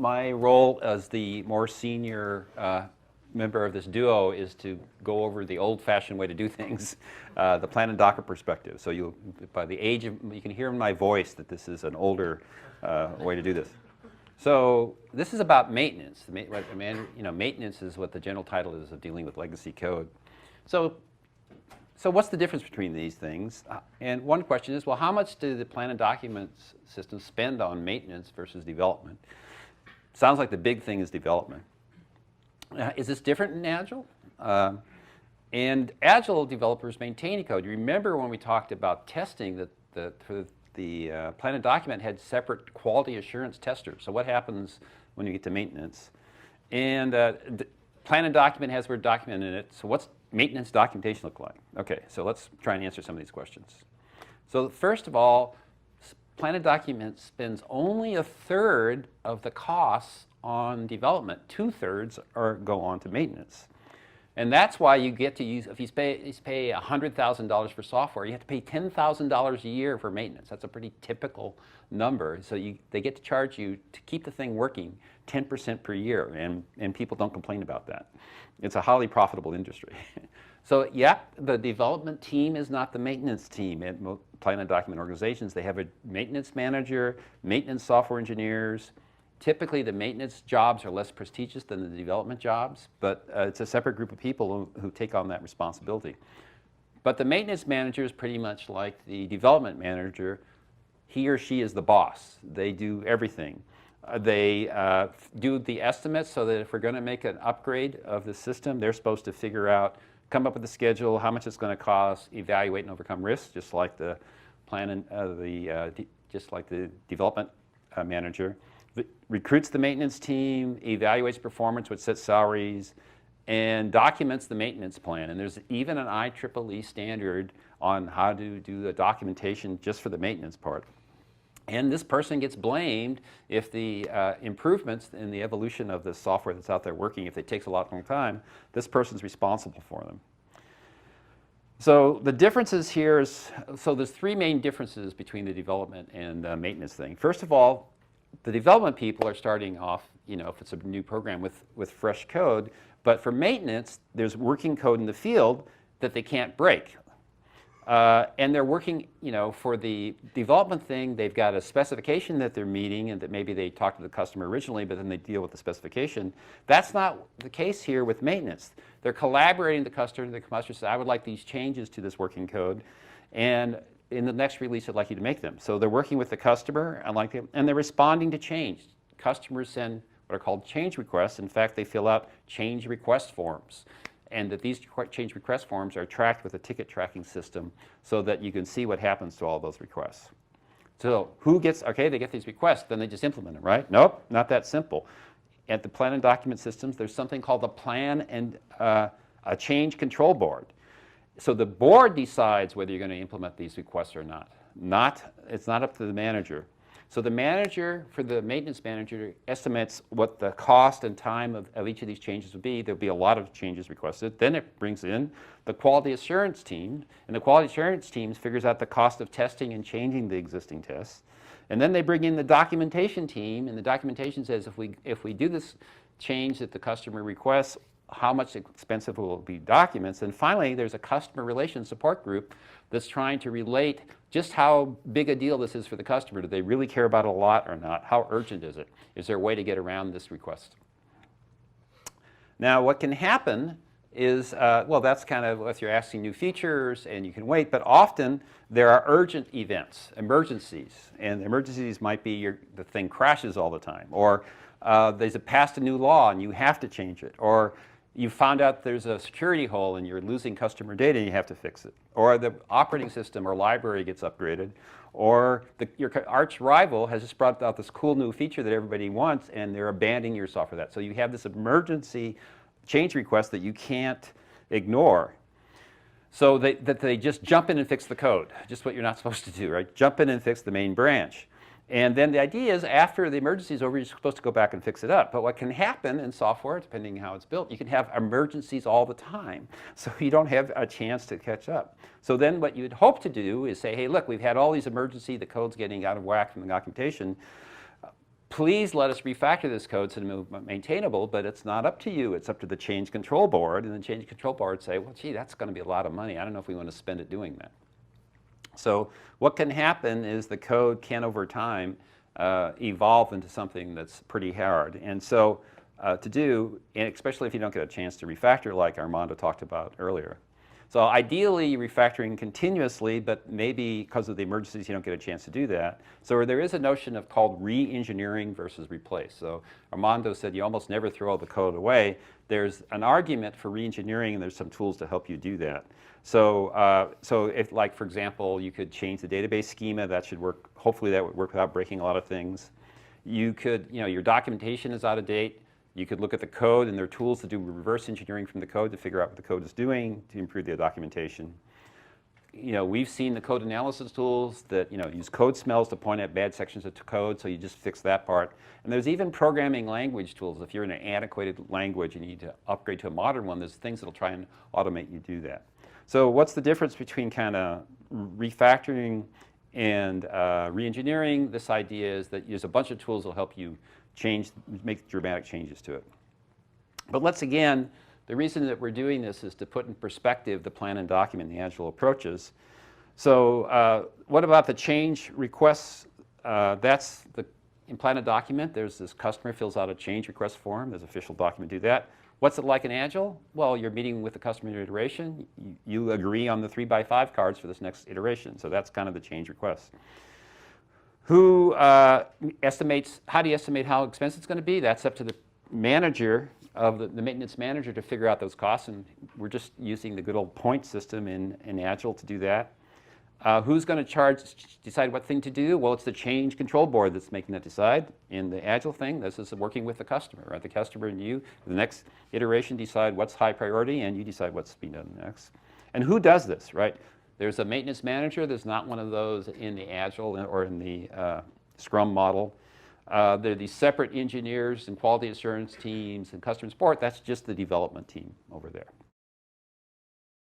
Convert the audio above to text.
my role as the more senior member of this duo is to go over the old-fashioned way to do things, the plan and docker perspective. So you, by the age of, you can hear in my voice that this is an older way to do this. So this is about maintenance. Maintenance is what the general title is of dealing with legacy code. So what's the difference between these things? And one question is, well, how much do the plan and documents systems spend on maintenance versus development? Sounds like the big thing is development. Is this different in Agile? And Agile developers maintain code. You remember when we talked about testing that the plan and document had separate quality assurance testers. So what happens when you get to maintenance? And plan and document has the word document in it. So what's maintenance documentation look like? Okay, so let's try and answer some of these questions. So first of all, plan and document spends only 1/3 of the costs on development. 2/3 go on to maintenance. And that's why you get to use, if you pay $100,000 for software, you have to pay $10,000 a year for maintenance. That's a pretty typical number. So they get to charge you to keep the thing working 10% per year, and people don't complain about that. It's a highly profitable industry. So yeah, the development team is not the maintenance team. At plan and document organizations, they have a maintenance manager, maintenance software engineers. Typically, the maintenance jobs are less prestigious than the development jobs, but it's a separate group of people who take on that responsibility. But the maintenance manager is pretty much like the development manager. He or she is the boss. They do everything. They do the estimates so that if we're going to make an upgrade of the system, they're supposed to figure out, come up with a schedule, how much it's going to cost, evaluate and overcome risks, just like the plan and just like the development manager. Recruits the maintenance team, evaluates performance, which sets salaries, and documents the maintenance plan. And there's even an IEEE standard on how to do the documentation just for the maintenance part. And this person gets blamed if the improvements in the evolution of the software that's out there working, if it takes a long time, this person's responsible for them. So the differences here is, so there's 3 main differences between the development and maintenance thing. First of all, the development people are starting off, if it's a new program, with fresh code. But for maintenance, there's working code in the field that they can't break. And they're working, for the development thing, they've got a specification that they're meeting and that maybe they talked to the customer originally, but then they deal with the specification. That's not the case here with maintenance. They're collaborating with the customer. The customer says, I would like these changes to this working code. And in the next release, I'd like you to make them. So they're working with the customer, and they're responding to change. Customers send what are called change requests. In fact, they fill out change request forms. And that these change request forms are tracked with a ticket tracking system so that you can see what happens to all those requests. So who gets, okay, they get these requests, then they just implement them, right? Nope, not that simple. At the plan and document systems, there's something called the plan and a change control board. So the board decides whether you're going to implement these requests or not. It's not up to the manager. So the manager, for the maintenance manager, estimates what the cost and time of each of these changes would be. There'll be a lot of changes requested. Then it brings in the quality assurance team, and the quality assurance team figures out the cost of testing and changing the existing tests. And then they bring in the documentation team, and the documentation says if we do this change that the customer requests, how much expensive will be documents. And finally, there's a customer relations support group that's trying to relate just how big a deal this is for the customer. Do they really care about it a lot or not? How urgent is it? Is there a way to get around this request? Now, what can happen is, well, that's kind of if you're asking new features and you can wait, but often there are urgent events, emergencies. And emergencies might be the thing crashes all the time, or there's passed a new law and you have to change it, or you found out there's a security hole and you're losing customer data and you have to fix it. Or the operating system or library gets upgraded. Or your arch rival has just brought out this cool new feature that everybody wants and they're abandoning your software for that. So you have this emergency change request that you can't ignore. So they just jump in and fix the code. Just what you're not supposed to do, right? Jump in and fix the main branch. And then the idea is after the emergency is over, you're supposed to go back and fix it up. But what can happen in software, depending on how it's built, you can have emergencies all the time. So you don't have a chance to catch up. So then what you'd hope to do is say, hey, look, we've had all these emergencies, the code's getting out of whack from the documentation. please let us refactor this code so it's maintainable, but it's not up to you. It's up to the change control board, and the change control board say, well, gee, that's going to be a lot of money. I don't know if we want to spend it doing that. So what can happen is the code can, over time, evolve into something that's pretty hard. And so to do, and especially if you don't get a chance to refactor like Armando talked about earlier. So ideally, refactoring continuously, but maybe because of the emergencies, you don't get a chance to do that. So there is a notion of called re-engineering versus replace. So Armando said you almost never throw the code away. There's an argument for re-engineering, and there's some tools to help you do that. So, if, like, for example, you could change the database schema, that should work. Hopefully that would work without breaking a lot of things. You could, your documentation is out of date. You could look at the code, and there are tools to do reverse engineering from the code to figure out what the code is doing to improve the documentation. We've seen the code analysis tools that use code smells to point at bad sections of code, so you just fix that part. And there's even programming language tools. If you're in an antiquated language and you need to upgrade to a modern one, there's things that'll try and automate you do that. So what's the difference between kind of refactoring and re-engineering? This idea is that there's a bunch of tools that will help you make dramatic changes to it. But the reason that we're doing this is to put in perspective the plan and document and the Agile approaches. So what about the change requests? That's in plan and document, there's this customer fills out a change request form. There's official document do that. What's it like in Agile? Well, you're meeting with the customer in iteration. You agree on the 3x5 cards for this next iteration. So that's kind of the change request. Who estimates, how do you estimate how expensive it's going to be? That's up to the manager of the maintenance manager to figure out those costs, and we're just using the good old point system in Agile to do that. Who's going to decide what thing to do? Well, it's the change control board that's making that decide. In the Agile thing, this is working with the customer, right? The customer and you, the next iteration, decide what's high priority, and you decide what's being done next. And who does this, right? There's a maintenance manager. There's not one of those in the Agile or in the Scrum model. There are these separate engineers and quality assurance teams and customer support. That's just the development team over there.